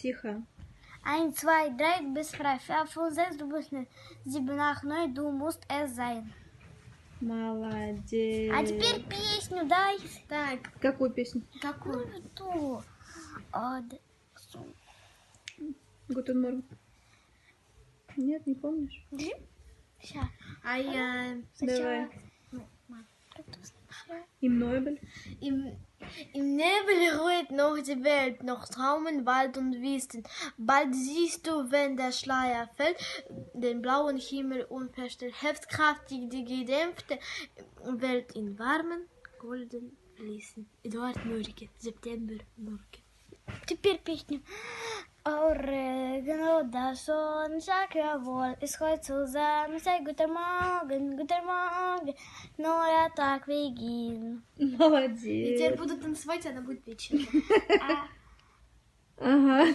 Тихо. 1, 2, 3, du bist frei. 4, 5, 6, du bist nicht. 7, 8, 9, du musst es sein. Молодец. А теперь песню дай. Так, Какую песню? какую? Ту. Гутен Морген. Нет, не помнишь? Сейчас. А я... Давай. Ну, мам, как ты знаешь? Im Neubel. Im Nebel ruht noch die Welt, noch Traumen, Wald und Wüsten. Bald siehst du, wenn der Schleier fällt, den blauen Himmel unverstellt. Heftkraftig die gedämpfte Welt in warmen, golden Fließen. Эдуард Мюррике, September Мюррике. Теперь песню. Oregano, da schon, sag jawohl, ist heute zusammen, sei guten Morgen, neuer Tag beginnt. Молодец. Я теперь буду танцевать, она будет петь. Ага.